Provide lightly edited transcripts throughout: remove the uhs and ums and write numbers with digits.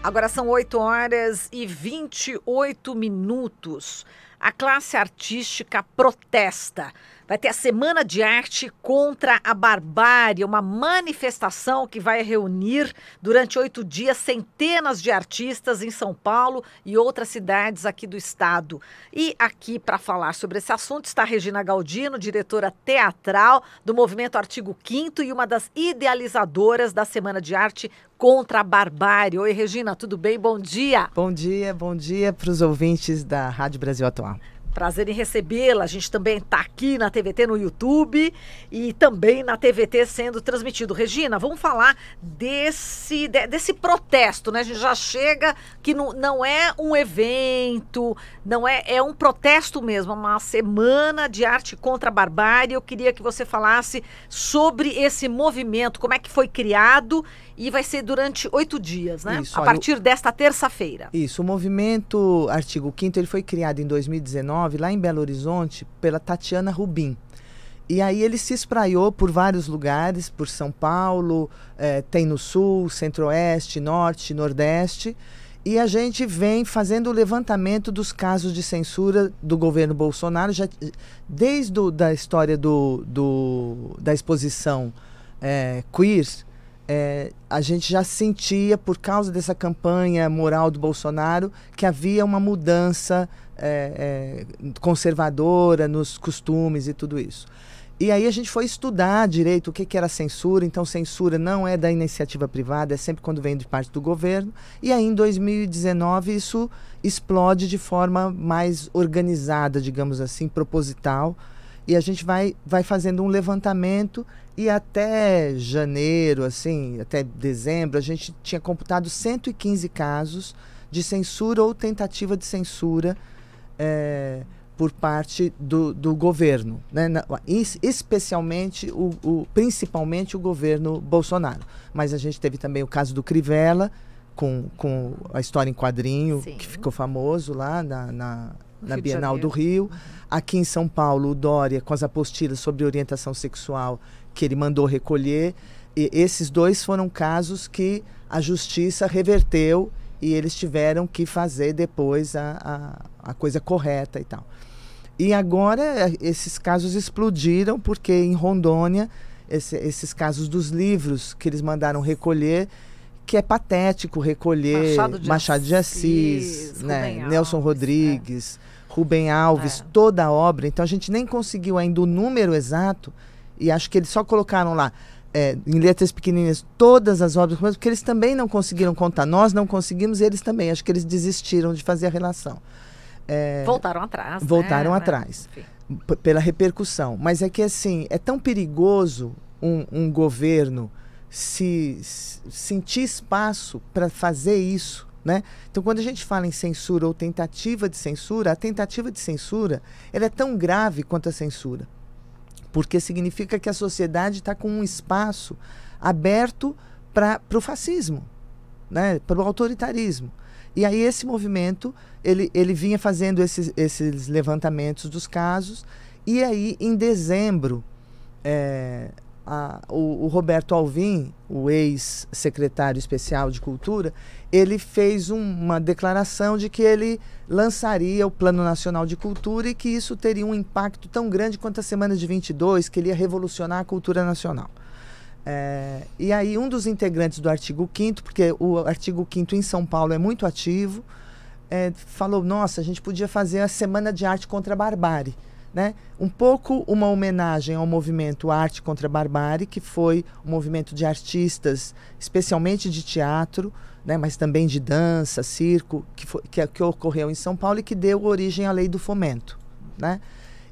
Agora são 8h28. A classe artística protesta. Vai ter a Semana de Arte contra a Barbárie, uma manifestação que vai reunir durante 8 dias centenas de artistas em São Paulo e outras cidades aqui do estado. E aqui para falar sobre esse assunto está Regina Galdino, diretora teatral do Movimento Artigo 5º e uma das idealizadoras da Semana de Arte contra a Barbárie. Oi, Regina, tudo bem? Bom dia. Bom dia para os ouvintes da Rádio Brasil Atual. Prazer em recebê-la. A gente também está aqui na TVT no YouTube e também na TVT sendo transmitido. Regina, vamos falar desse protesto, né? A gente já chega que não é um evento, é um protesto mesmo, uma semana de arte contra a barbárie. Eu queria que você falasse sobre esse movimento, como é que foi criado e vai ser durante 8 dias, né? Isso, a partir desta terça-feira. Isso, o Movimento Artigo 5º ele foi criado em 2019, lá em Belo Horizonte, pela Tatiana Rubim. E aí ele se espraiou por vários lugares, por São Paulo, tem no Sul, Centro-Oeste, Norte, Nordeste. E a gente vem fazendo o levantamento dos casos de censura do governo Bolsonaro, já, desde da história da exposição queer. A gente já sentia, por causa dessa campanha moral do Bolsonaro, que havia uma mudança conservadora nos costumes e tudo isso. E aí a gente foi estudar direito o que era censura. Então, censura não é da iniciativa privada, é sempre quando vem de parte do governo. E aí, em 2019, isso explode de forma mais organizada, digamos assim, proposital. E a gente vai fazendo um levantamento e até janeiro, assim, até dezembro, a gente tinha computado 115 casos de censura ou tentativa de censura por parte do governo, né? Especialmente, principalmente o governo Bolsonaro. Mas a gente teve também o caso do Crivella, com a história em quadrinho, sim, que ficou famoso lá na Bienal do Rio. Aqui em São Paulo, o Dória, com as apostilas sobre orientação sexual, que ele mandou recolher. E esses dois foram casos que a justiça reverteu e eles tiveram que fazer depois a coisa correta e tal. E agora esses casos explodiram porque em Rondônia, esses casos dos livros que eles mandaram recolher, que é patético recolher Machado de Assis, né? Nelson Rodrigues, Rubem Alves, toda a obra. Então a gente nem conseguiu ainda o número exato e acho que eles só colocaram lá em letras pequenininhas todas as obras, porque eles também não conseguiram contar. Nós não conseguimos e eles também. Acho que eles desistiram de fazer a relação. Voltaram atrás. Voltaram atrás, pela repercussão. Mas é que assim, é tão perigoso um governo sentir espaço para fazer isso, né? Então, quando a gente fala em censura ou tentativa de censura, a tentativa de censura ela é tão grave quanto a censura, porque significa que a sociedade está com um espaço aberto para o fascismo, né? Para o autoritarismo. E aí esse movimento ele vinha fazendo esses levantamentos dos casos, e aí em dezembro o Roberto Alvim, o ex-secretário especial de Cultura, ele fez uma declaração de que ele lançaria o Plano Nacional de Cultura e que isso teria um impacto tão grande quanto a Semana de 22, que ele ia revolucionar a cultura nacional. E aí um dos integrantes do Artigo 5º, porque o Artigo 5º em São Paulo é muito ativo, falou, nossa, a gente podia fazer a Semana de Arte contra a Barbárie, né? Um pouco uma homenagem ao movimento Arte contra a Barbárie, que foi um movimento de artistas, especialmente de teatro, né? Mas também de dança, circo, que ocorreu em São Paulo e que deu origem à Lei do Fomento, né?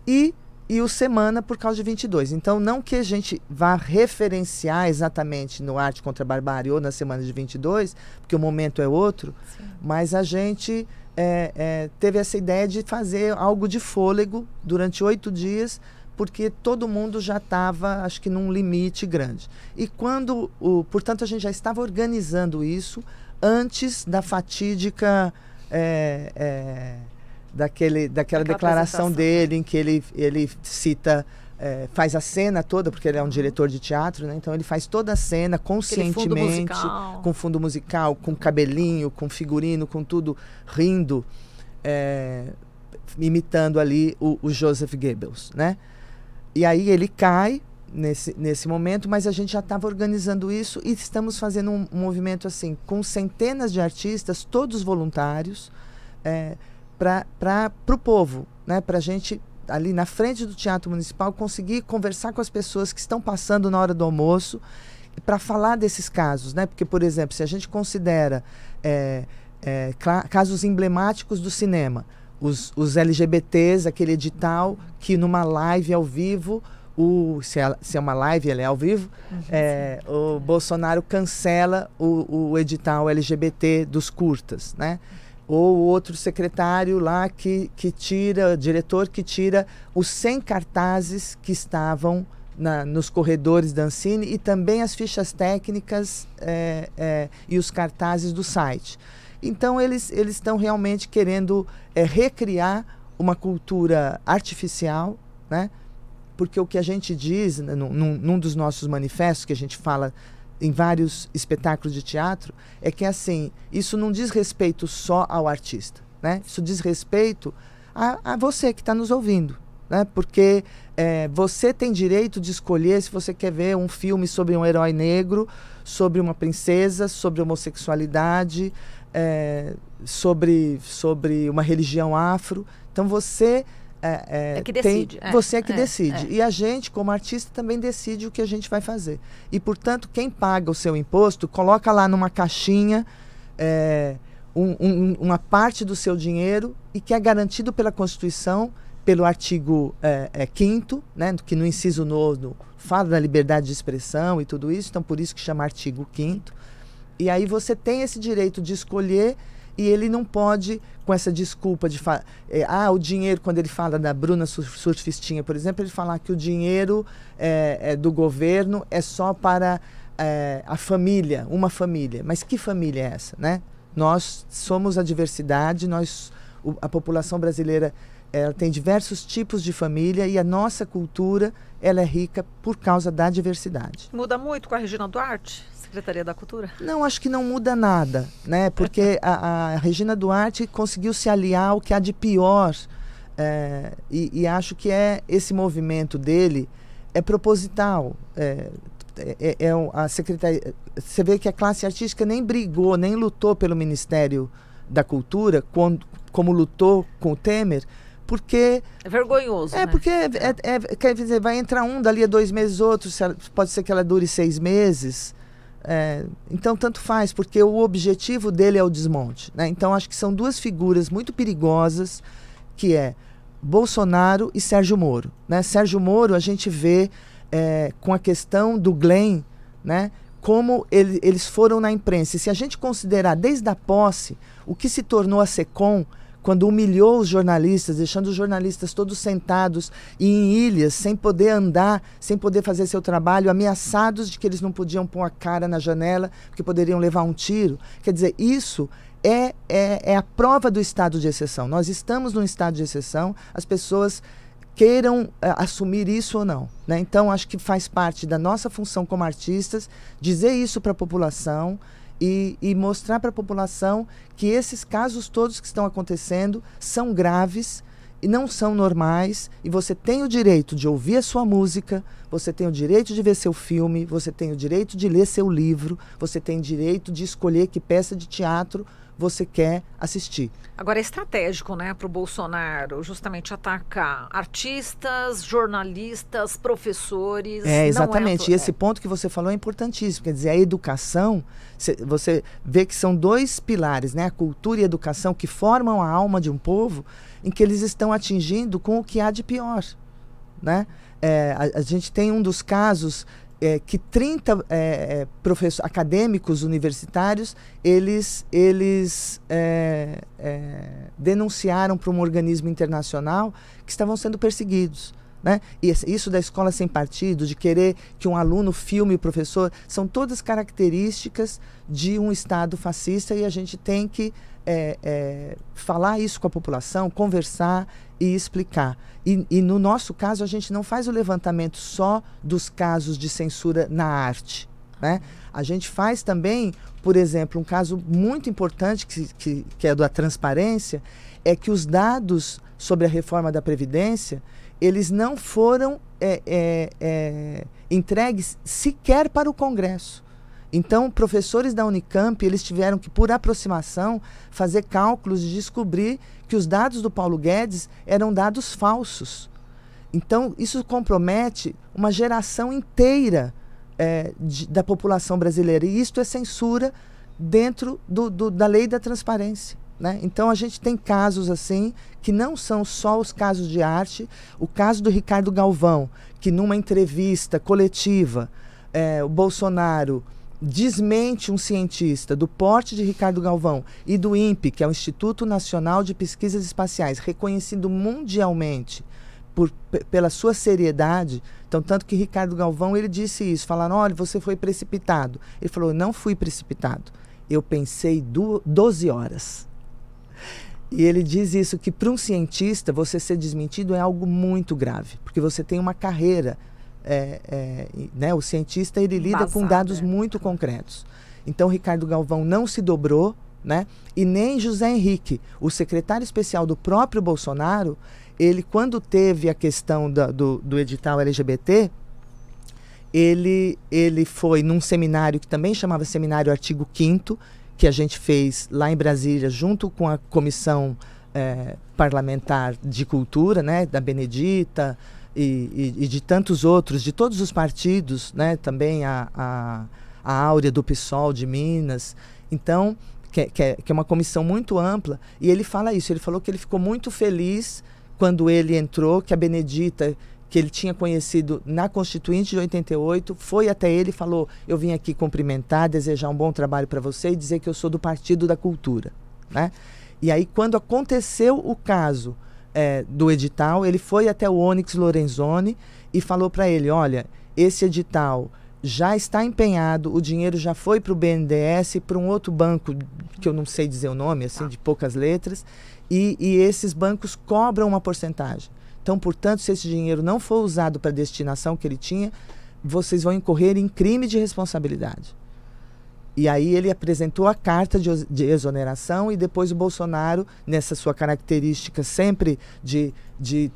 E o Semana por causa de 22. Então, não que a gente vá referenciar exatamente no Arte contra a Barbárie ou na Semana de 22, porque o momento é outro, sim, mas a gente teve essa ideia de fazer algo de fôlego durante 8 dias, porque todo mundo já estava, acho que, num limite grande. E portanto, a gente já estava organizando isso antes da fatídica daquela declaração dele, em que ele cita faz a cena toda, porque ele é um diretor de teatro, né? Então ele faz toda a cena conscientemente, com fundo musical, com cabelinho, com figurino, com tudo, rindo, imitando ali o Joseph Goebbels, né? E aí ele cai nesse momento, mas a gente já estava organizando isso e estamos fazendo um movimento assim, com centenas de artistas, todos voluntários, para o povo, né? Para a gente, ali na frente do Teatro Municipal, conseguir conversar com as pessoas que estão passando na hora do almoço para falar desses casos, né? Porque, por exemplo, se a gente considera casos emblemáticos do cinema, os LGBTs, aquele edital que numa live ao vivo, se é uma live, ele é ao vivo, o Bolsonaro cancela o edital LGBT dos curtas, né? Ou o outro secretário lá diretor que tira os 100 cartazes que estavam nos corredores da Ancine e também as fichas técnicas e os cartazes do site. Então, eles estão realmente querendo recriar uma cultura artificial, né? Porque o que a gente diz, num dos nossos manifestos, que a gente fala em vários espetáculos de teatro, é que assim, isso não diz respeito só ao artista, né? Isso diz respeito a você que está nos ouvindo, né? Porque você tem direito de escolher se você quer ver um filme sobre um herói negro, sobre uma princesa, sobre homossexualidade, sobre uma religião afro. Então você que decide. Você é que decide. E a gente, como artista, também decide o que a gente vai fazer. E, portanto, quem paga o seu imposto, coloca lá numa caixinha uma parte do seu dinheiro e que é garantido pela Constituição, pelo artigo 5º, né, que no inciso 9 fala da liberdade de expressão e tudo isso, então por isso que chama artigo 5º. E aí você tem esse direito de escolher. E ele não pode, com essa desculpa de o dinheiro, quando ele fala da Bruna Surfistinha, por exemplo, ele fala que o dinheiro do governo é só para a família, uma família. Mas que família é essa, né? Nós somos a diversidade, a população brasileira tem diversos tipos de família e a nossa cultura ela é rica por causa da diversidade. Muda muito com a Regina Duarte? Secretaria da Cultura? Não, acho que não muda nada, né? Porque a Regina Duarte conseguiu se aliar ao que há de pior e acho que esse movimento dele é proposital. A secretaria, você vê que a classe artística nem brigou, nem lutou pelo Ministério da Cultura como lutou com o Temer, porque... É vergonhoso, né? Porque quer dizer, vai entrar um, dali a 2 meses, outro, pode ser que ela dure 6 meses... então tanto faz, porque o objetivo dele é o desmonte, né? Então acho que são 2 figuras muito perigosas, que é Bolsonaro e Sérgio Moro, né? Sérgio Moro a gente vê com a questão do Glenn, né? Como eles foram na imprensa. E se a gente considerar desde a posse o que se tornou a SECOM, quando humilhou os jornalistas, deixando os jornalistas todos sentados e em ilhas, sem poder andar, sem poder fazer seu trabalho, ameaçados de que eles não podiam pôr a cara na janela, porque poderiam levar um tiro. Quer dizer, isso é a prova do estado de exceção. Nós estamos num estado de exceção, as pessoas queiram assumir isso ou não, né? Então, acho que faz parte da nossa função como artistas dizer isso para a população, e mostrar para a população que esses casos todos que estão acontecendo são graves e não são normais, e você tem o direito de ouvir a sua música, você tem o direito de ver seu filme, você tem o direito de ler seu livro, você tem o direito de escolher que peça de teatro você quer assistir. Agora é estratégico, né, para o Bolsonaro justamente atacar artistas, jornalistas, professores. Exatamente. E esse ponto que você falou é importantíssimo. Quer dizer, a educação, você vê que são 2 pilares, né, a cultura e a educação, que formam a alma de um povo, em que eles estão atingindo com o que há de pior, né? A gente tem um dos casos que 30 acadêmicos universitários, eles denunciaram para um organismo internacional que estavam sendo perseguidos, né? E isso da escola sem partido, de querer que um aluno filme o professor, são todas características de um Estado fascista, e a gente tem que falar isso com a população, conversar e explicar. E no nosso caso, a gente não faz o levantamento só dos casos de censura na arte, né? A gente faz também, por exemplo, um caso muito importante que é da transparência, é que os dados sobre a reforma da Previdência, eles não foram entregues sequer para o Congresso. Então, professores da Unicamp, eles tiveram que, por aproximação, fazer cálculos e descobrir que os dados do Paulo Guedes eram dados falsos. Então, isso compromete uma geração inteira da população brasileira. E isto é censura dentro da lei da transparência, né? Então, a gente tem casos assim, que não são só os casos de arte. O caso do Ricardo Galvão, que numa entrevista coletiva, o Bolsonaro desmente um cientista do porte de Ricardo Galvão e do INPE, que é o Instituto Nacional de Pesquisas Espaciais, reconhecido mundialmente pela sua seriedade. Então, tanto que Ricardo Galvão, ele disse isso, falaram, olha, você foi precipitado. Ele falou, eu não fui precipitado, eu pensei 12 horas. E ele diz isso, que para um cientista, você ser desmentido é algo muito grave, porque você tem uma carreira, né? O cientista, ele lida com dados muito concretos. Então, Ricardo Galvão não se dobrou, né? E nem José Henrique, o secretário especial do próprio Bolsonaro, ele, quando teve a questão do edital LGBT, ele foi num seminário que também chamava Seminário Artigo 5º, que a gente fez lá em Brasília, junto com a Comissão Parlamentar de Cultura, né, da Benedita e de tantos outros, de todos os partidos, né, também a Áurea do PSOL de Minas. Então, que é uma comissão muito ampla, e ele fala isso, ele falou que ele ficou muito feliz quando ele entrou, que a Benedita, que ele tinha conhecido na Constituinte de 88, foi até ele e falou, eu vim aqui cumprimentar, desejar um bom trabalho para você e dizer que eu sou do Partido da Cultura, né? E aí, quando aconteceu o caso do edital, ele foi até o Onyx Lorenzoni e falou para ele, olha, esse edital já está empenhado, o dinheiro já foi para o BNDES, para um outro banco, que eu não sei dizer o nome, assim, de poucas letras, e esses bancos cobram uma porcentagem. Então, portanto, se esse dinheiro não for usado para a destinação que ele tinha, vocês vão incorrer em crime de responsabilidade. E aí ele apresentou a carta de exoneração, e depois o Bolsonaro, nessa sua característica sempre de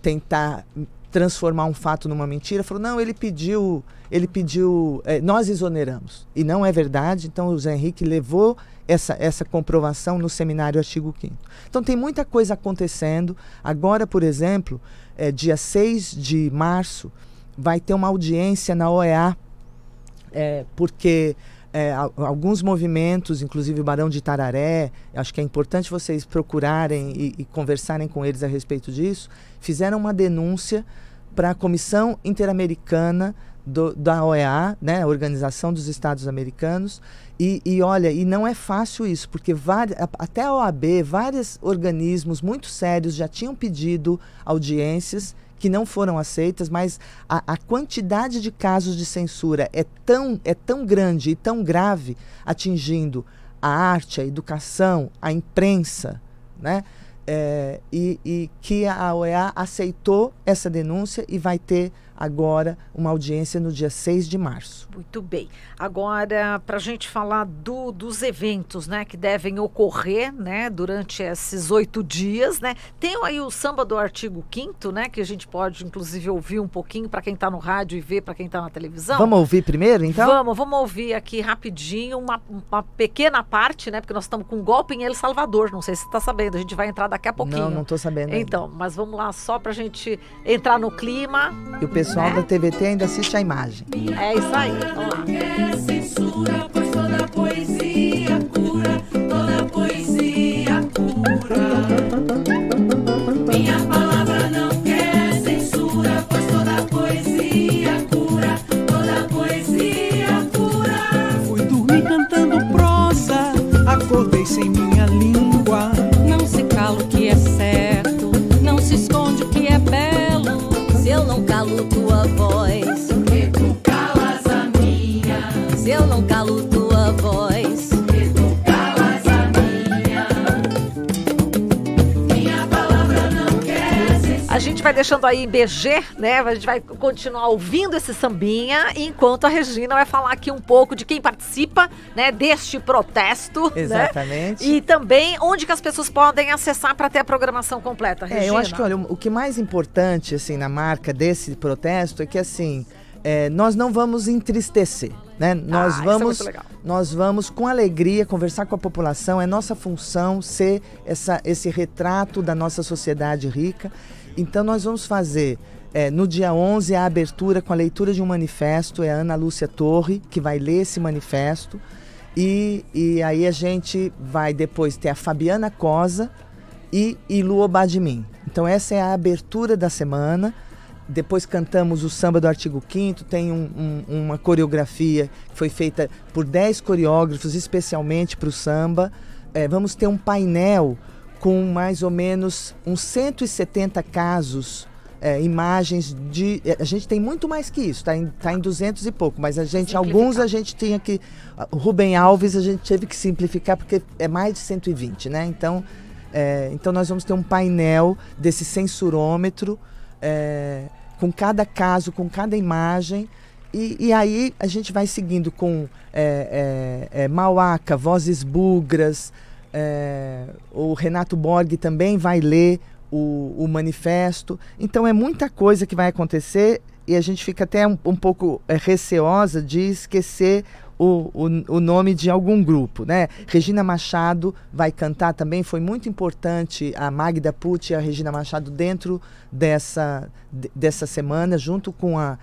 tentar transformar um fato numa mentira, falou, não, ele pediu, nós exoneramos. E não é verdade. Então, o Zé Henrique levou essa comprovação no Seminário Artigo 5º. Então, tem muita coisa acontecendo. Agora, por exemplo, dia 6 de março, vai ter uma audiência na OEA, porque alguns movimentos, inclusive o Barão de Itararé, acho que é importante vocês procurarem e conversarem com eles a respeito disso, fizeram uma denúncia para a Comissão Interamericana da OEA, né, a Organização dos Estados Americanos, e olha, e não é fácil isso, porque até a OAB, vários organismos muito sérios já tinham pedido audiências que não foram aceitas, mas a quantidade de casos de censura é tão grande e tão grave, atingindo a arte, a educação, a imprensa, né? E que a OEA aceitou essa denúncia e vai ter agora uma audiência no dia 6 de março. Muito bem. Agora, para a gente falar dos eventos, né, que devem ocorrer, né, durante esses 8 dias, né? Tem aí o samba do Artigo 5º, né, que a gente pode, inclusive, ouvir um pouquinho para quem está no rádio e ver para quem está na televisão. Vamos ouvir primeiro, então? Vamos ouvir aqui rapidinho uma pequena parte, né, porque nós estamos com um golpe em El Salvador, não sei se você está sabendo, a gente vai entrar daqui a pouquinho. Não estou sabendo ainda. Então, mas vamos lá só para a gente entrar no clima. E o pessoal da TVT ainda assiste a imagem. É isso aí, vamos lá. É censura, pois toda poesia cura, toda poesia cura. Minha palavra não quer censura, pois toda poesia cura, toda poesia cura. Fui dormir cantando prosa, acordei sem minha língua. Não se cala o que é certo, não se esconde o que é belo. Se eu não não calo tua voz, porque tu calas a minha. se eu não calo tua voz, Porque tu calas a minha. Minha palavra não quer ser. A gente vai deixando aí em BG, né? A gente vai continuar ouvindo esse sambinha, enquanto a Regina vai falar aqui um pouco de quem participa, né, deste protesto. Exatamente. Né? E também onde que as pessoas podem acessar para ter a programação completa, Regina. Eu acho que, olha, o que mais importante, assim, na marca desse protesto é que, assim, nós não vamos entristecer, né? Nós isso é vamos, muito legal. nós vamos com alegria conversar com a população. É nossa função ser esse retrato da nossa sociedade rica. Então nós vamos fazer no dia 11 a abertura com a leitura de um manifesto. É a Ana Lúcia Torre que vai ler esse manifesto. E aí a gente vai depois ter a Fabiana Cosa e Lu Obadimim. Então essa é a abertura da semana. Depois cantamos o samba do artigo 5º, tem uma coreografia que foi feita por 10 coreógrafos especialmente para o samba. Vamos ter um painel com mais ou menos uns 170 casos, imagens de... A gente tem muito mais que isso, tá em 200 e pouco, mas alguns a gente tinha que... O Rubem Alves a gente teve que simplificar porque é mais de 120, né? Então nós vamos ter um painel desse censurômetro, com cada caso, com cada imagem, e aí a gente vai seguindo com Mauaca, Vozes Bugras, o Renato Borg também vai ler o manifesto. Então é muita coisa que vai acontecer e a gente fica até um pouco receosa de esquecer o nome de algum grupo, né? Regina Machado vai cantar também, foi muito importante a Magda Pucci e a Regina Machado dentro dessa semana, junto com a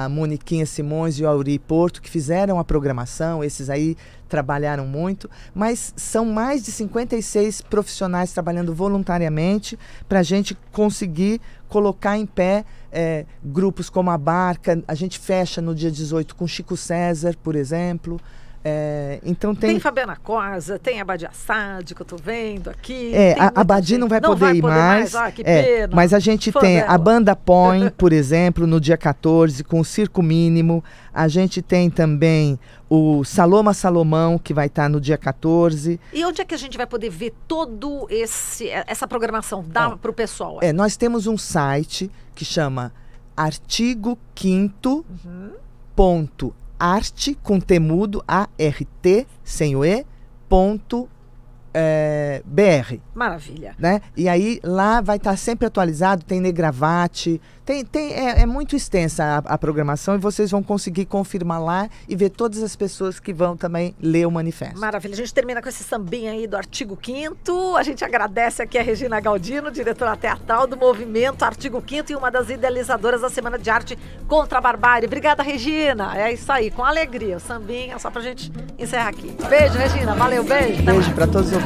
Moniquinha Simões e o Auri Porto, que fizeram a programação. Esses aí trabalharam muito, mas são mais de 56 profissionais trabalhando voluntariamente para a gente conseguir colocar em pé grupos como a Barca. A gente fecha no dia 18 com Chico César, por exemplo. Então tem Fabiana Cosa, tem a Badi Assad, que eu tô vendo aqui. A Badi não vai poder ir mais. Que pena. Mas a gente tem a Banda Põe, por exemplo, no dia 14, com o Circo Mínimo. A gente tem também o Saloma Salomão, que vai estar no dia 14. E onde é que a gente vai poder ver todo essa programação? Dá para o pessoal? Nós temos um site que chama Artigo 5º. Arte com temudo, ART, sem o E, .br. Maravilha. Né? E aí lá vai estar sempre atualizado, tem Negravate, é muito extensa a programação e vocês vão conseguir confirmar lá e ver todas as pessoas que vão também ler o manifesto. Maravilha. A gente termina com esse sambinha aí do Artigo 5º. A gente agradece aqui a Regina Galdino, diretora teatral do movimento Artigo 5º e uma das idealizadoras da Semana de Arte contra a Barbárie. Obrigada, Regina. É isso aí, com alegria. O sambinha, só pra gente encerrar aqui. Beijo, Regina. Valeu, beijo. Beijo para todos os